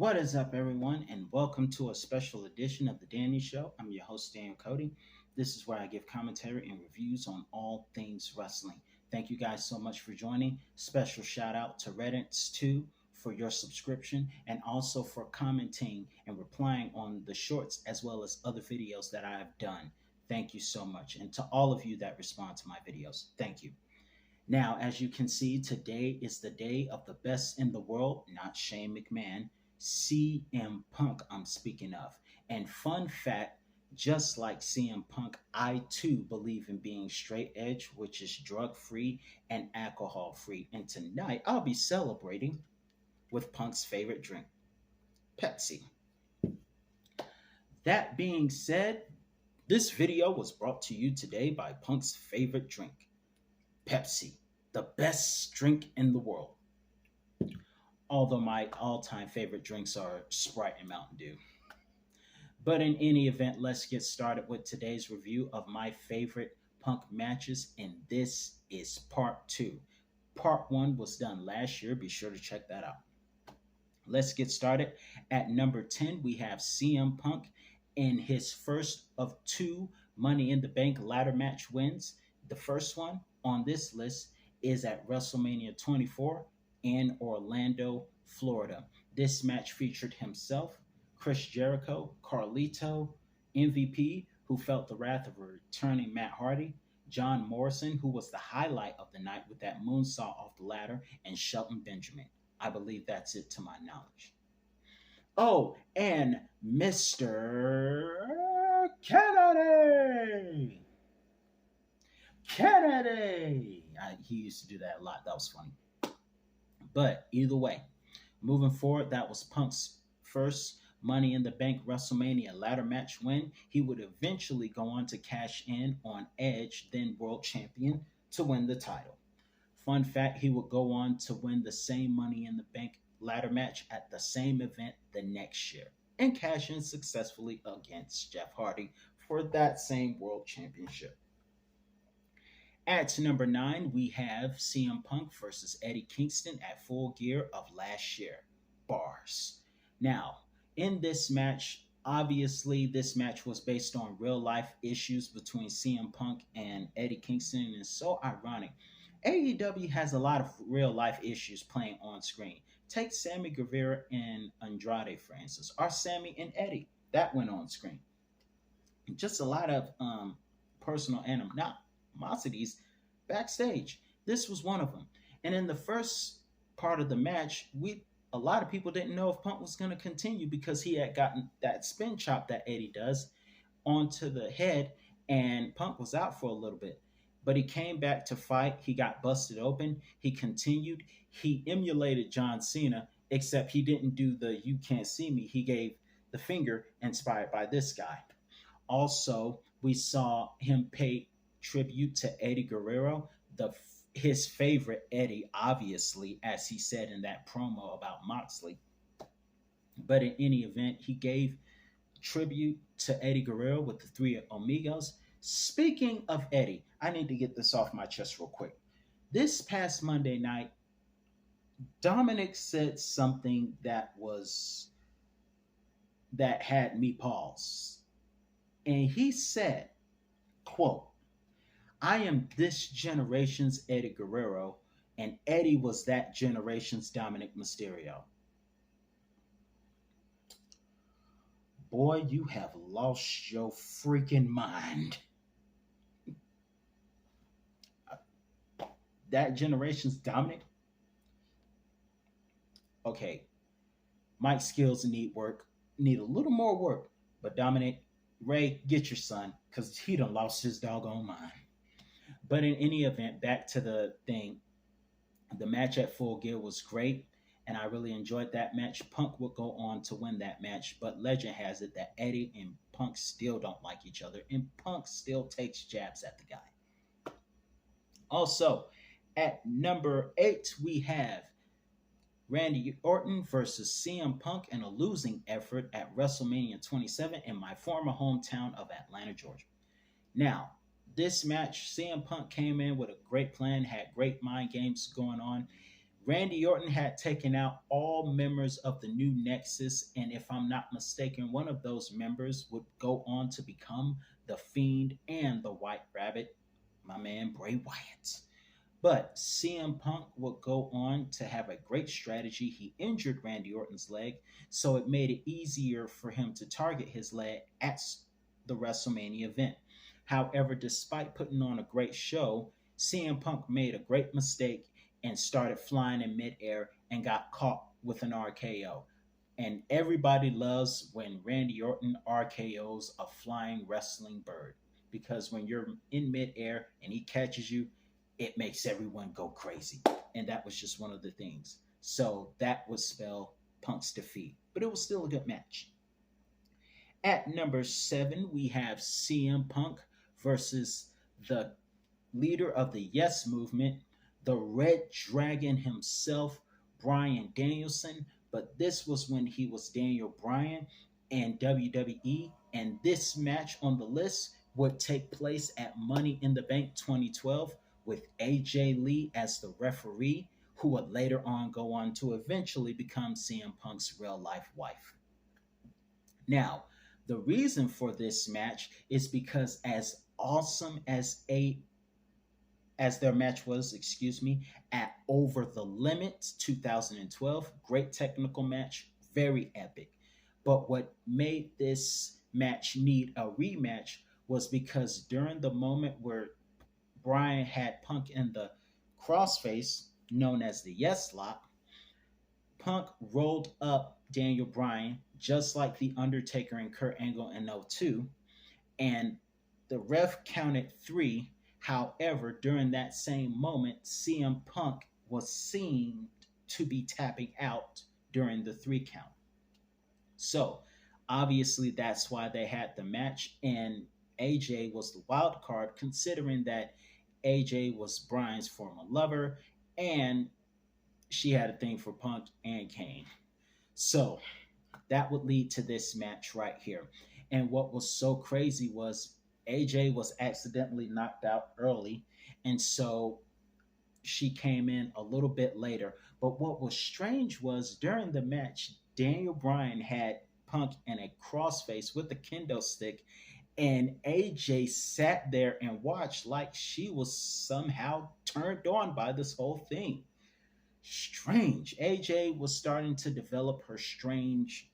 What is up, everyone, and welcome to a special edition of The Danny Show. I'm your host, Dan Cody. This is where I give commentary and reviews on all things wrestling. Thank you guys so much for joining. Special shout out to Reddits2 for your subscription and also for commenting and replying on the shorts as well as other videos that I have done. Thank you so much. And to all of you that respond to my videos, thank you. Now, as you can see, today is the day of the best in the world, not Shane McMahon, CM Punk, I'm speaking of. And fun fact, just like CM Punk, I too believe in being straight edge, which is drug free and alcohol free. And tonight I'll be celebrating with Punk's favorite drink, Pepsi. That being said, this video was brought to you today by Punk's favorite drink, Pepsi, the best drink in the world. Although my all-time favorite drinks are Sprite and Mountain Dew. But in any event, let's get started with today's review of my favorite Punk matches, and this is part two. Part one was done last year. Be sure to check that out. Let's get started. At number 10, we have CM Punk in his first of two Money in the Bank ladder match wins. The first one on this list is at WrestleMania 24 in Orlando, Florida. This match featured himself, Chris Jericho, Carlito, MVP, who felt the wrath of returning Matt Hardy, John Morrison, who was the highlight of the night with that moonsault off the ladder, and Shelton Benjamin. I believe that's it to my knowledge. Oh, and Mr. Kennedy! Kennedy! He used to do that a lot. That was funny. But either way, moving forward, that was Punk's first Money in the Bank WrestleMania ladder match win. He would eventually go on to cash in on Edge, then world champion, to win the title. Fun fact, he would go on to win the same Money in the Bank ladder match at the same event the next year and cash in successfully against Jeff Hardy for that same world championship. At number 9, we have CM Punk versus Eddie Kingston at Full Gear of last year. Bars. Now, in this match, obviously, this match was based on real life issues between CM Punk and Eddie Kingston, and it's so ironic. AEW has a lot of real life issues playing on screen. Take Sammy Guevara and Andrade, for instance, or Sammy and Eddie. That went on screen. Just a lot of personal animosities backstage. This was one of them. And in the first part of the match, a lot of people didn't know if Punk was going to continue because he had gotten that spin chop that Eddie does onto the head, and Punk was out for a little bit. But he came back to fight. He got busted open. He continued. He emulated John Cena, except he didn't do the "you can't see me." He gave the finger, inspired by this guy. Also, we saw him pay tribute to Eddie Guerrero, his favorite Eddie, obviously, as he said in that promo about Moxley. But in any event, he gave tribute to Eddie Guerrero with the Three Amigos. Speaking of Eddie, I need to get this off my chest real quick. This past Monday night, Dominic said something that had me pause. And he said, quote, "I am this generation's Eddie Guerrero, and Eddie was that generation's Dominic Mysterio." Boy, you have lost your freaking mind. That generation's Dominic? Okay, Mike's skills need a little more work, but Dominic, Ray, get your son, because he done lost his doggone mind. But in any event, back to the thing. The match at Full Gear was great, and I really enjoyed that match. Punk would go on to win that match, but legend has it that Eddie and Punk still don't like each other, and Punk still takes jabs at the guy. Also, at number 8, we have Randy Orton versus CM Punk in a losing effort at WrestleMania 27 in my former hometown of Atlanta, Georgia. Now, this match, CM Punk came in with a great plan, had great mind games going on, Randy Orton had taken out all members of the new Nexus, and if I'm not mistaken, one of those members would go on to become the Fiend and the White Rabbit, my man Bray Wyatt. But CM Punk would go on to have a great strategy. He injured Randy Orton's leg, so it made it easier for him to target his leg at the WrestleMania event. However, despite putting on a great show, CM Punk made a great mistake and started flying in midair and got caught with an RKO. And everybody loves when Randy Orton RKOs a flying wrestling bird, because when you're in midair and he catches you, it makes everyone go crazy. And that was just one of the things. So that would spell Punk's defeat. But it was still a good match. At number 7, we have CM Punk versus the leader of the Yes Movement, the Red Dragon himself, Bryan Danielson. But this was when he was Daniel Bryan and WWE. And this match on the list would take place at Money in the Bank 2012 with AJ Lee as the referee, who would later on go on to eventually become CM Punk's real life wife. Now, the reason for this match is because as awesome as their match was, at Over the Limit 2012, great technical match, very epic. But what made this match need a rematch was because during the moment where Bryan had Punk in the crossface, known as the Yes Lock, Punk rolled up Daniel Bryan just like The Undertaker and Kurt Angle in '02, and the ref counted three. However, during that same moment, CM Punk was seen to be tapping out during the three count. So, obviously, that's why they had the match, and AJ was the wild card, considering that AJ was Bryan's former lover, and she had a thing for Punk and Kane. So, that would lead to this match right here. And what was so crazy was AJ was accidentally knocked out early, and so she came in a little bit later. But what was strange was during the match, Daniel Bryan had Punk in a crossface with a kendo stick, and AJ sat there and watched like she was somehow turned on by this whole thing. Strange. AJ was starting to develop her strange,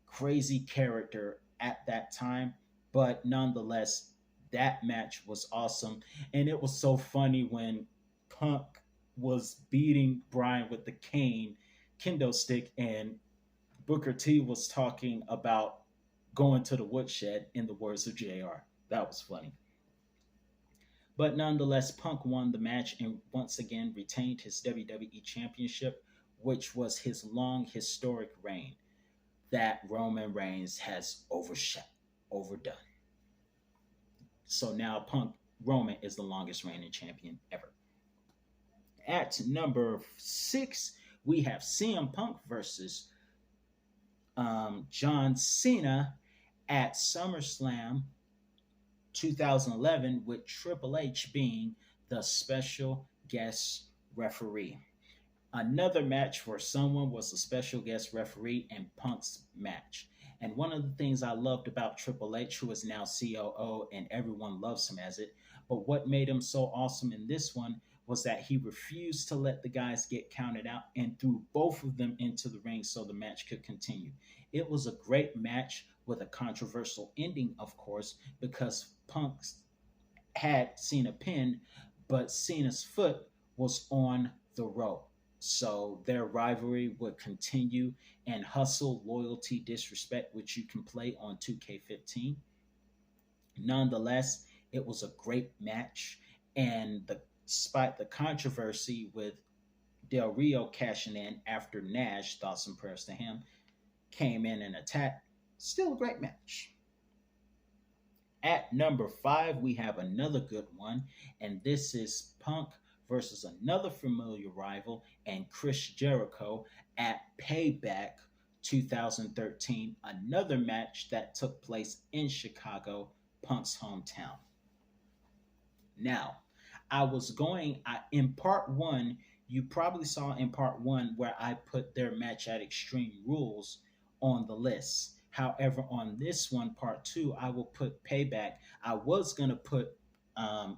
crazy character at that time, but nonetheless, that match was awesome. And it was so funny when Punk was beating Bryan with the kendo stick, and Booker T was talking about going to the woodshed, in the words of JR. That was funny. But nonetheless, Punk won the match and once again retained his WWE Championship, which was his long historic reign that Roman Reigns has overdone. So now Roman is the longest reigning champion ever. At number 6, we have CM Punk versus John Cena at SummerSlam 2011, with Triple H being the special guest referee. Another match where someone was a special guest referee in Punk's match. And one of the things I loved about Triple H, who is now COO and everyone loves him as it, but what made him so awesome in this one was that he refused to let the guys get counted out and threw both of them into the ring so the match could continue. It was a great match with a controversial ending, of course, because Punk had Cena pinned, but Cena's foot was on the rope. So their rivalry would continue, and Hustle, Loyalty, Disrespect, which you can play on 2K15. Nonetheless, it was a great match, and despite the controversy with Del Rio cashing in after Nash, thoughts and prayers to him, came in and attacked, still a great match. At number 5, we have another good one, and this is Punk versus another familiar rival and Chris Jericho at Payback 2013, another match that took place in Chicago, Punk's hometown. Now, in part 1, you probably saw in part one where I put their match at Extreme Rules on the list. However, on this one, part two, I will put Payback. I was going to put um,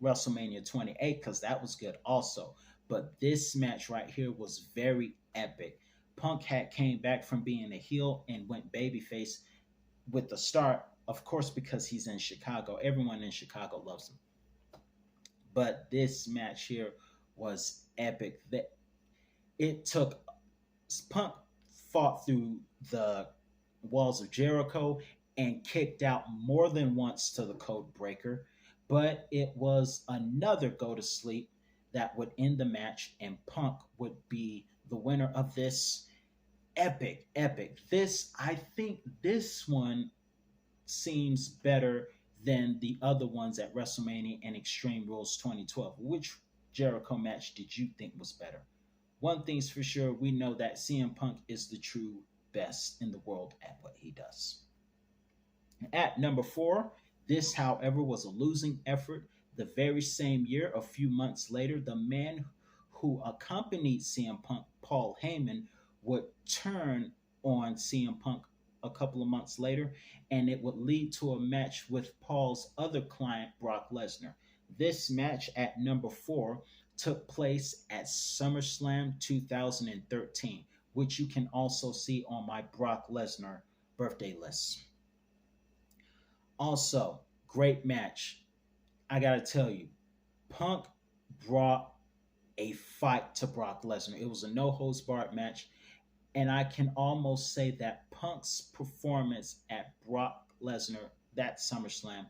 WrestleMania 28 because that was good also. But this match right here was very epic. Punk had came back from being a heel and went babyface with the start, of course, because he's in Chicago. Everyone in Chicago loves him. But this match here was epic. That it took Punk fought through the walls of Jericho and kicked out more than once to the code breaker, but it was another go to sleep that would end the match, and Punk would be the winner of this epic. This I think this one seems better than the other ones at WrestleMania and Extreme Rules 2012. Which Jericho match did you think was better? One thing's for sure, we know that CM Punk is the true best in the world at what he does. At number four, this, however, was a losing effort. The very same year, a few months later, the man who accompanied CM Punk, Paul Heyman, would turn on CM Punk a couple of months later, and it would lead to a match with Paul's other client, Brock Lesnar. This match at number four took place at SummerSlam 2013, which you can also see on my Brock Lesnar birthday list. Also, great match. I gotta tell you, Punk brought a fight to Brock Lesnar. It was a no holds barred match, and I can almost say that Punk's performance at Brock Lesnar that SummerSlam,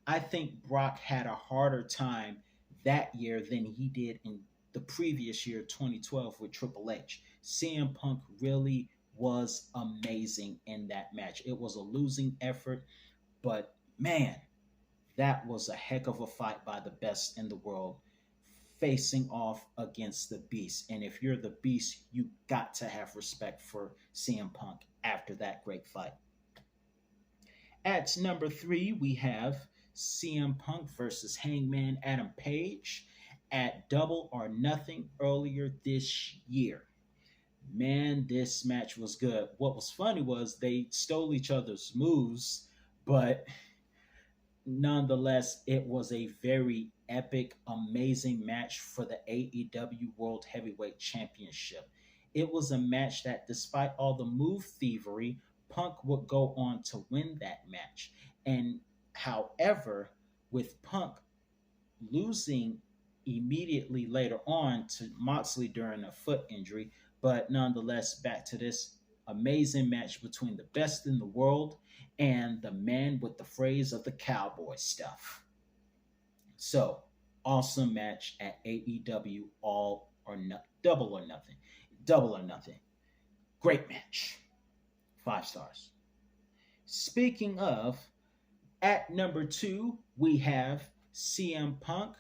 I think Brock had a harder time that year than he did in the previous year, 2012, with Triple H. CM Punk really was amazing in that match. It was a losing effort, but man, that was a heck of a fight by the best in the world facing off against the Beast. And if you're the Beast, you got to have respect for CM Punk after that great fight. At number three, we have CM Punk versus Hangman Adam Page at Double or Nothing earlier this year. Man, this match was good. What was funny was they stole each other's moves, but nonetheless, it was a very epic, amazing match for the AEW World Heavyweight Championship. It was a match that, despite all the move thievery, Punk would go on to win that match. And however, with Punk losing immediately later on to Moxley during a foot injury, but nonetheless, back to this amazing match between the best in the world and the man with the phrase of the cowboy stuff. So, awesome match at AEW All or Double or Nothing. Double or Nothing. Great match. 5 stars. Speaking of, at number two, we have CM Punk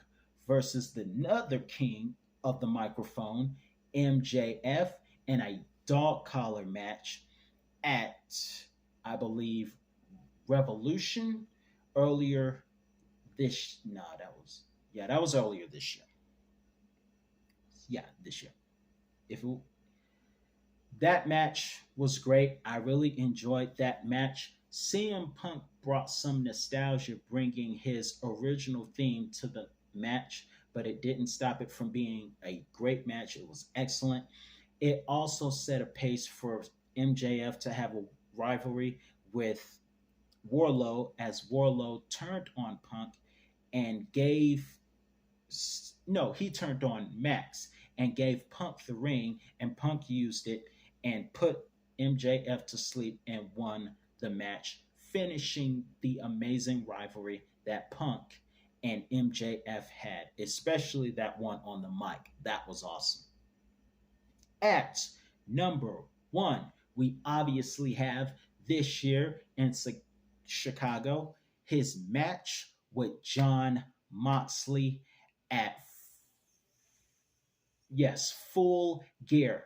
versus the other king of the microphone, MJF, in a dog collar match at, I believe, Revolution earlier this. No, that was earlier this year. Yeah, this year. If it, that match was great, I really enjoyed that match. CM Punk brought some nostalgia, bringing his original theme to the match, but it didn't stop it from being a great match. It was excellent. It also set a pace for MJF to have a rivalry with Warlow, as Warlow turned on Punk and gave no, he turned on Max and gave Punk the ring, and Punk used it and put MJF to sleep and won the match, finishing the amazing rivalry that Punk and MJF had, especially that one on the mic. That was awesome. At number one, we obviously have this year in Chicago his match with Jon Moxley at, yes, Full Gear.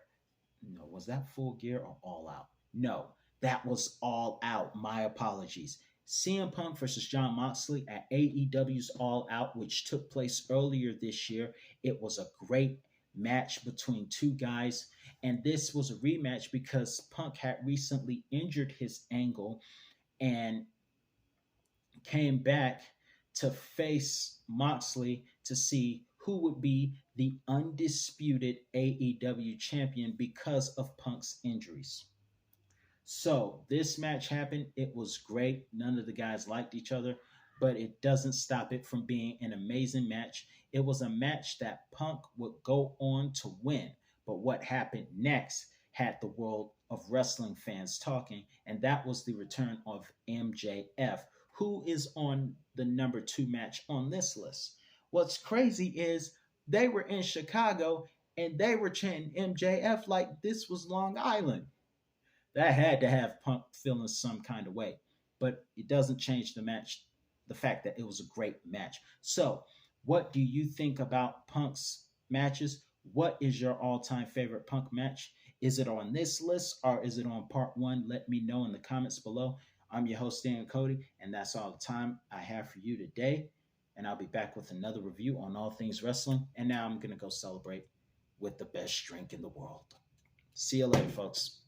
No, was that Full Gear or All Out? No, that was All Out. My apologies. CM Punk versus Jon Moxley at AEW's All Out, which took place earlier this year. It was a great match between two guys. And this was a rematch because Punk had recently injured his ankle and came back to face Moxley to see who would be the undisputed AEW champion because of Punk's injuries. So this match happened. It was great. None of the guys liked each other, but it doesn't stop it from being an amazing match. It was a match that Punk would go on to win. But what happened next had the world of wrestling fans talking, and that was the return of MJF, who is on the number two match on this list. What's crazy is they were in Chicago and they were chanting MJF like this was Long Island. That had to have Punk feeling some kind of way. But it doesn't change the match, the fact that it was a great match. So, what do you think about Punk's matches? What is your all time favorite Punk match? Is it on this list or is it on part one? Let me know in the comments below. I'm your host, Dan Cody, and that's all the time I have for you today. And I'll be back with another review on all things wrestling. And now I'm going to go celebrate with the best drink in the world. See you later, folks.